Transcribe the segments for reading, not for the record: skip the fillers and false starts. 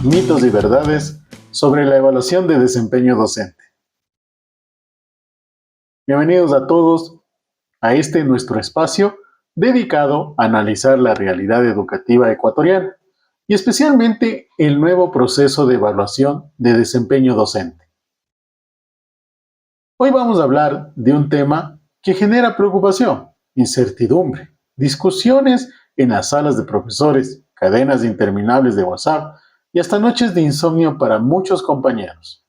mitos y verdades sobre la evaluación de desempeño docente. Bienvenidos a todos a nuestro espacio dedicado a analizar la realidad educativa ecuatoriana y especialmente el nuevo proceso de evaluación de desempeño docente. Hoy vamos a hablar de un tema que genera preocupación, incertidumbre, discusiones en las salas de profesores, cadenas interminables de WhatsApp y hasta noches de insomnio para muchos compañeros.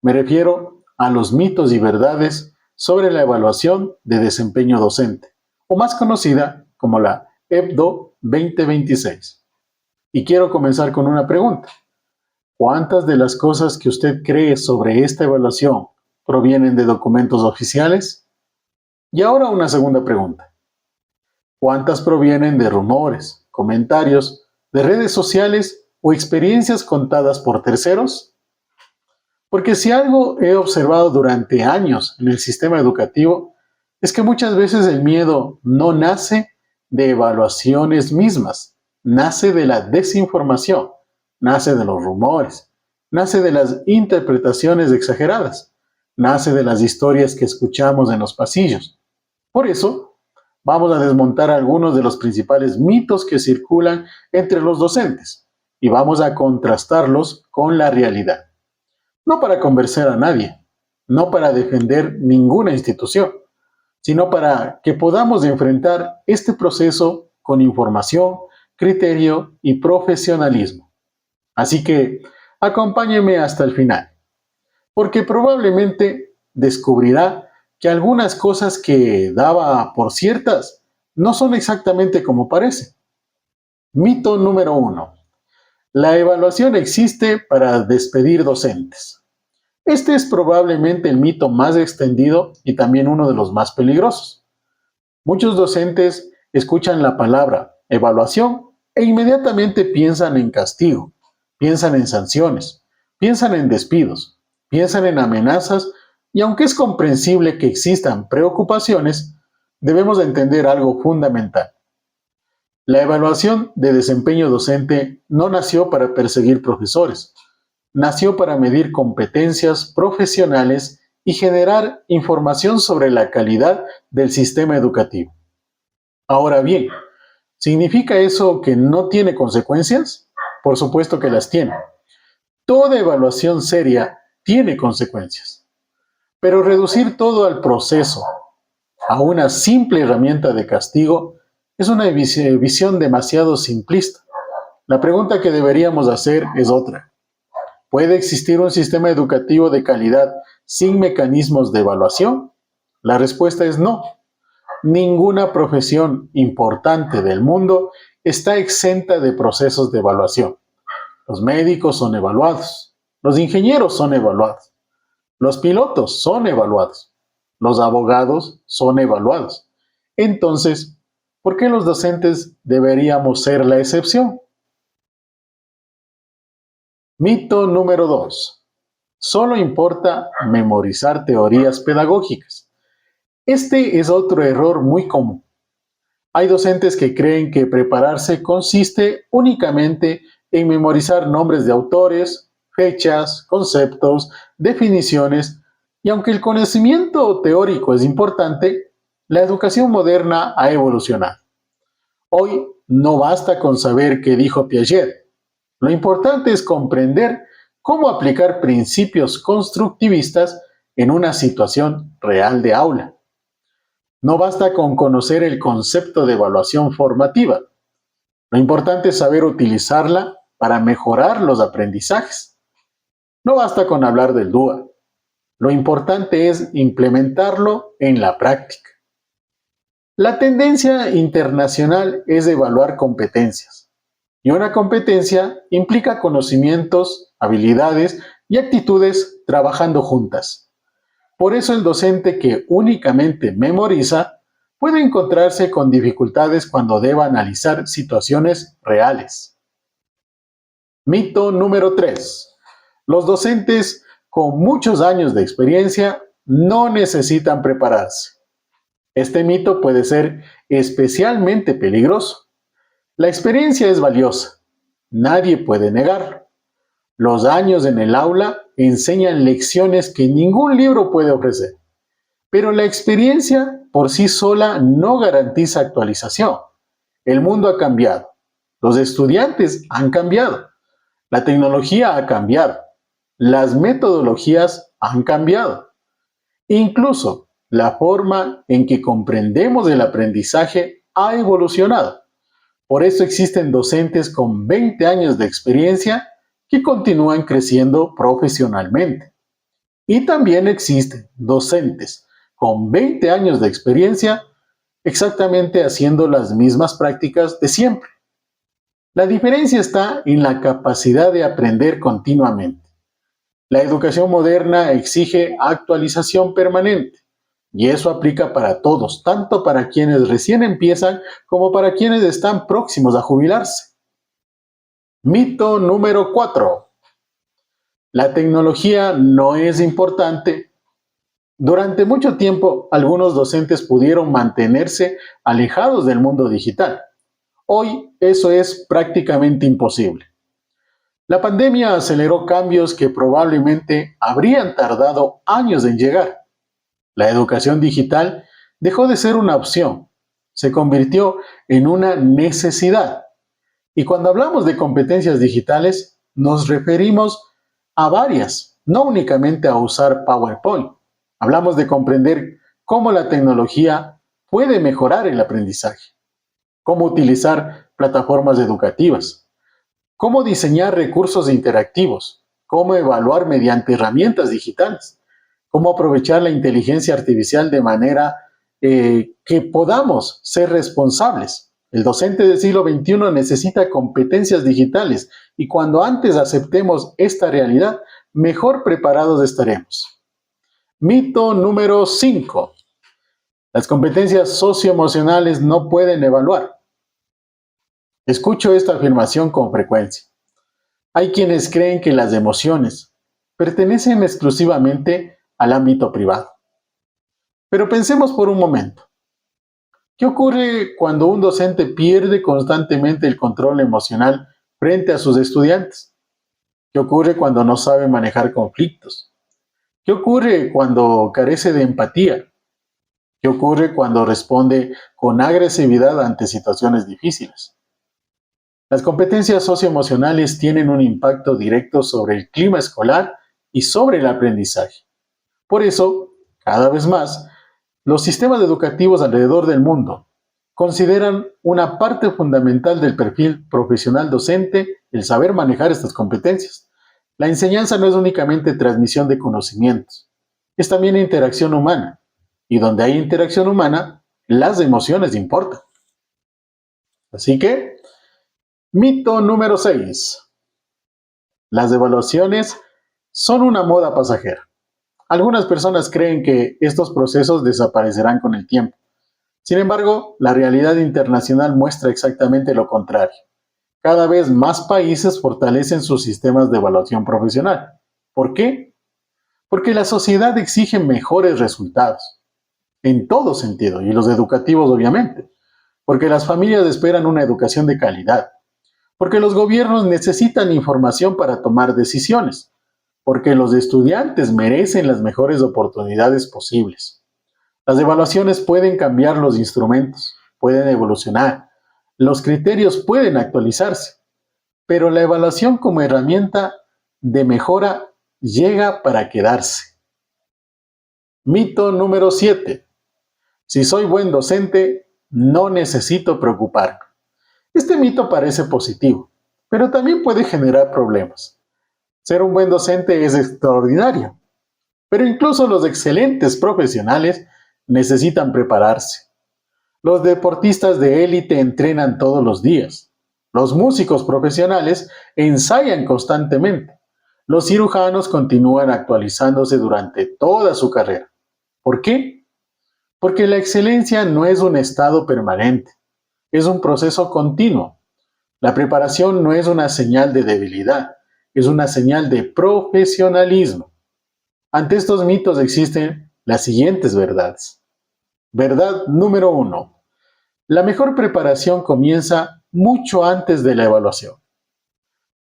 Me refiero a los mitos y verdades sobre la evaluación de desempeño docente, o más conocida como la EBDO 2026. Y quiero comenzar con una pregunta. ¿Cuántas de las cosas que usted cree sobre esta evaluación provienen de documentos oficiales? Y ahora una segunda pregunta. ¿Cuántas provienen de rumores, comentarios, de redes sociales o experiencias contadas por terceros? Porque si algo he observado durante años en el sistema educativo, es que muchas veces el miedo no nace de evaluaciones mismas, nace de la desinformación, nace de los rumores, nace de las interpretaciones exageradas, nace de las historias que escuchamos en los pasillos. Por eso, vamos a desmontar algunos de los principales mitos que circulan entre los docentes y vamos a contrastarlos con la realidad. No para convencer a nadie, no para defender ninguna institución, sino para que podamos enfrentar este proceso con información, criterio y profesionalismo. Así que acompáñeme hasta el final, porque probablemente descubrirá que algunas cosas que daba por ciertas no son exactamente como parece. Mito número 1. La evaluación existe para despedir docentes. Este es probablemente el mito más extendido y también uno de los más peligrosos. Muchos docentes escuchan la palabra evaluación e inmediatamente piensan en castigo, piensan en sanciones, piensan en despidos, piensan en amenazas y aunque es comprensible que existan preocupaciones, debemos entender algo fundamental. La evaluación de desempeño docente no nació para perseguir profesores, nació para medir competencias profesionales y generar información sobre la calidad del sistema educativo. Ahora bien, ¿significa eso que no tiene consecuencias? Por supuesto que las tiene. Toda evaluación seria tiene consecuencias. Pero reducir todo al proceso, a una simple herramienta de castigo, es una visión demasiado simplista. La pregunta que deberíamos hacer es otra. ¿Puede existir un sistema educativo de calidad sin mecanismos de evaluación? La respuesta es no. Ninguna profesión importante del mundo está exenta de procesos de evaluación. Los médicos son evaluados, los ingenieros son evaluados, los pilotos son evaluados, los abogados son evaluados. Entonces, ¿por qué los docentes deberíamos ser la excepción? Mito número 2. Solo importa memorizar teorías pedagógicas. Este es otro error muy común. Hay docentes que creen que prepararse consiste únicamente en memorizar nombres de autores, fechas, conceptos, definiciones, y aunque el conocimiento teórico es importante, la educación moderna ha evolucionado. Hoy no basta con saber qué dijo Piaget. Lo importante es comprender cómo aplicar principios constructivistas en una situación real de aula. No basta con conocer el concepto de evaluación formativa. Lo importante es saber utilizarla para mejorar los aprendizajes. No basta con hablar del DUA. Lo importante es implementarlo en la práctica. La tendencia internacional es evaluar competencias. Y una competencia implica conocimientos, habilidades y actitudes trabajando juntas. Por eso el docente que únicamente memoriza puede encontrarse con dificultades cuando deba analizar situaciones reales. Mito número 3. Los docentes con muchos años de experiencia no necesitan prepararse. Este mito puede ser especialmente peligroso. La experiencia es valiosa, nadie puede negarlo. Los años en el aula enseñan lecciones que ningún libro puede ofrecer, pero la experiencia por sí sola no garantiza actualización. El mundo ha cambiado, los estudiantes han cambiado, la tecnología ha cambiado, las metodologías han cambiado. Incluso la forma en que comprendemos el aprendizaje ha evolucionado. Por eso existen docentes con 20 años de experiencia que continúan creciendo profesionalmente. Y también existen docentes con 20 años de experiencia exactamente haciendo las mismas prácticas de siempre. La diferencia está en la capacidad de aprender continuamente. La educación moderna exige actualización permanente y eso aplica para todos, tanto para quienes recién empiezan como para quienes están próximos a jubilarse. Mito número 4. La tecnología no es importante. Durante mucho tiempo, algunos docentes pudieron mantenerse alejados del mundo digital. Hoy eso es prácticamente imposible. La pandemia aceleró cambios que probablemente habrían tardado años en llegar. La educación digital dejó de ser una opción, se convirtió en una necesidad. Y cuando hablamos de competencias digitales, nos referimos a varias, no únicamente a usar PowerPoint. Hablamos de comprender cómo la tecnología puede mejorar el aprendizaje, cómo utilizar plataformas educativas, cómo diseñar recursos interactivos, cómo evaluar mediante herramientas digitales, cómo aprovechar la inteligencia artificial de manera que podamos ser responsables. El docente del siglo XXI necesita competencias digitales y cuando antes aceptemos esta realidad, mejor preparados estaremos. Mito número 5. Las competencias socioemocionales no pueden evaluar. Escucho esta afirmación con frecuencia. Hay quienes creen que las emociones pertenecen exclusivamente al ámbito privado. Pero pensemos por un momento. ¿Qué ocurre cuando un docente pierde constantemente el control emocional frente a sus estudiantes? ¿Qué ocurre cuando no sabe manejar conflictos? ¿Qué ocurre cuando carece de empatía? ¿Qué ocurre cuando responde con agresividad ante situaciones difíciles? Las competencias socioemocionales tienen un impacto directo sobre el clima escolar y sobre el aprendizaje. Por eso, cada vez más, los sistemas educativos alrededor del mundo consideran una parte fundamental del perfil profesional docente el saber manejar estas competencias. La enseñanza no es únicamente transmisión de conocimientos, es también interacción humana. Y donde hay interacción humana, las emociones importan. Así que, mito número 6. Las evaluaciones son una moda pasajera. Algunas personas creen que estos procesos desaparecerán con el tiempo. Sin embargo, la realidad internacional muestra exactamente lo contrario. Cada vez más países fortalecen sus sistemas de evaluación profesional. ¿Por qué? Porque la sociedad exige mejores resultados, en todo sentido, y los educativos obviamente. Porque las familias esperan una educación de calidad. Porque los gobiernos necesitan información para tomar decisiones. Porque los estudiantes merecen las mejores oportunidades posibles. Las evaluaciones pueden cambiar los instrumentos, pueden evolucionar, los criterios pueden actualizarse, pero la evaluación como herramienta de mejora llega para quedarse. Mito número 7. Si soy buen docente, no necesito preocuparme. Este mito parece positivo, pero también puede generar problemas. Ser un buen docente es extraordinario, pero incluso los excelentes profesionales necesitan prepararse. Los deportistas de élite entrenan todos los días. Los músicos profesionales ensayan constantemente. Los cirujanos continúan actualizándose durante toda su carrera. ¿Por qué? Porque la excelencia no es un estado permanente, es un proceso continuo. La preparación no es una señal de debilidad, es una señal de profesionalismo. Ante estos mitos existen las siguientes verdades. Verdad número 1. La mejor preparación comienza mucho antes de la evaluación.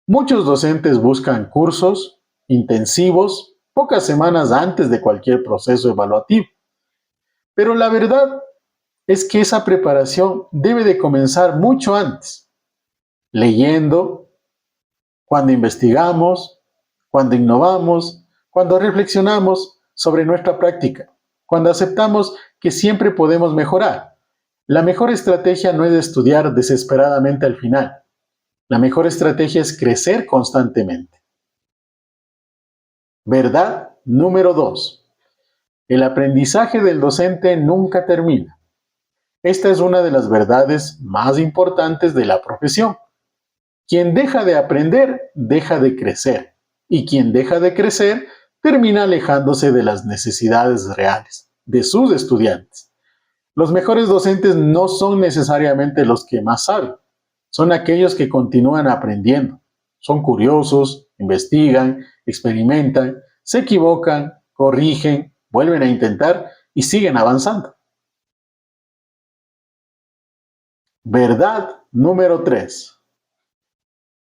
Muchos docentes buscan cursos intensivos pocas semanas antes de cualquier proceso evaluativo, pero la verdad es que esa preparación debe de comenzar mucho antes, leyendo, cuando investigamos, cuando innovamos, cuando reflexionamos sobre nuestra práctica, cuando aceptamos que siempre podemos mejorar. La mejor estrategia no es estudiar desesperadamente al final. La mejor estrategia es crecer constantemente. Verdad número 2. El aprendizaje del docente nunca termina. Esta es una de las verdades más importantes de la profesión. Quien deja de aprender, deja de crecer. Y quien deja de crecer, termina alejándose de las necesidades reales de sus estudiantes. Los mejores docentes no son necesariamente los que más saben, son aquellos que continúan aprendiendo. Son curiosos, investigan, experimentan, se equivocan, corrigen, vuelven a intentar y siguen avanzando. Verdad número 3.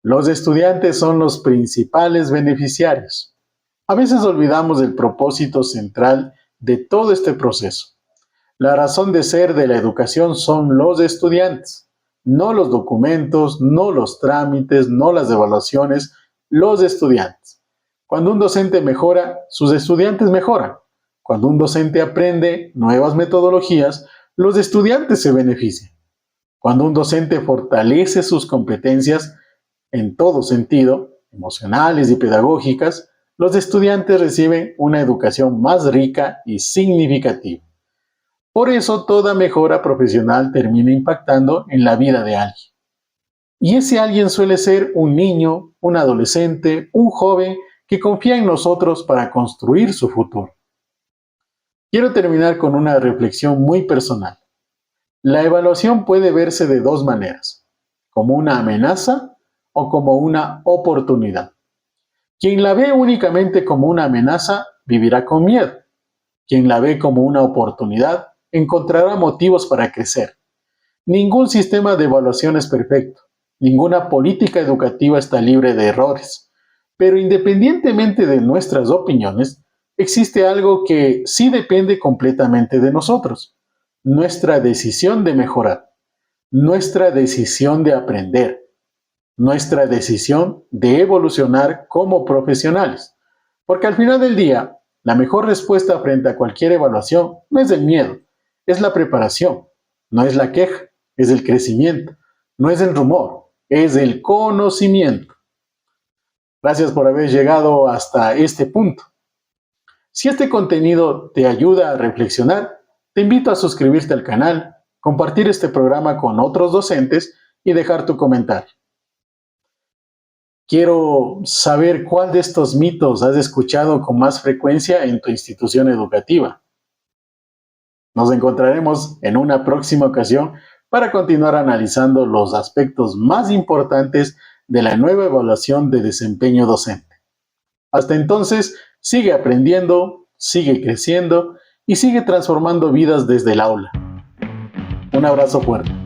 Los estudiantes son los principales beneficiarios. A veces olvidamos el propósito central de todo este proceso. La razón de ser de la educación son los estudiantes, no los documentos, no los trámites, no las evaluaciones, los estudiantes. Cuando un docente mejora, sus estudiantes mejoran. Cuando un docente aprende nuevas metodologías, los estudiantes se benefician. Cuando un docente fortalece sus competencias en todo sentido, emocionales y pedagógicas, los estudiantes reciben una educación más rica y significativa. Por eso toda mejora profesional termina impactando en la vida de alguien. Y ese alguien suele ser un niño, un adolescente, un joven que confía en nosotros para construir su futuro. Quiero terminar con una reflexión muy personal. La evaluación puede verse de dos maneras, como una amenaza o como una oportunidad. Quien la ve únicamente como una amenaza vivirá con miedo. Quien la ve como una oportunidad encontrará motivos para crecer. Ningún sistema de evaluación es perfecto. Ninguna política educativa está libre de errores. Pero independientemente de nuestras opiniones, existe algo que sí depende completamente de nosotros. Nuestra decisión de mejorar. Nuestra decisión de aprender. Nuestra decisión de evolucionar como profesionales. Porque al final del día, la mejor respuesta frente a cualquier evaluación no es el miedo, es la preparación, no es la queja, es el crecimiento, no es el rumor, es el conocimiento. Gracias por haber llegado hasta este punto. Si este contenido te ayuda a reflexionar, te invito a suscribirte al canal, compartir este programa con otros docentes y dejar tu comentario. Quiero saber cuál de estos mitos has escuchado con más frecuencia en tu institución educativa. Nos encontraremos en una próxima ocasión para continuar analizando los aspectos más importantes de la nueva evaluación de desempeño docente. Hasta entonces, sigue aprendiendo, sigue creciendo y sigue transformando vidas desde el aula. Un abrazo fuerte.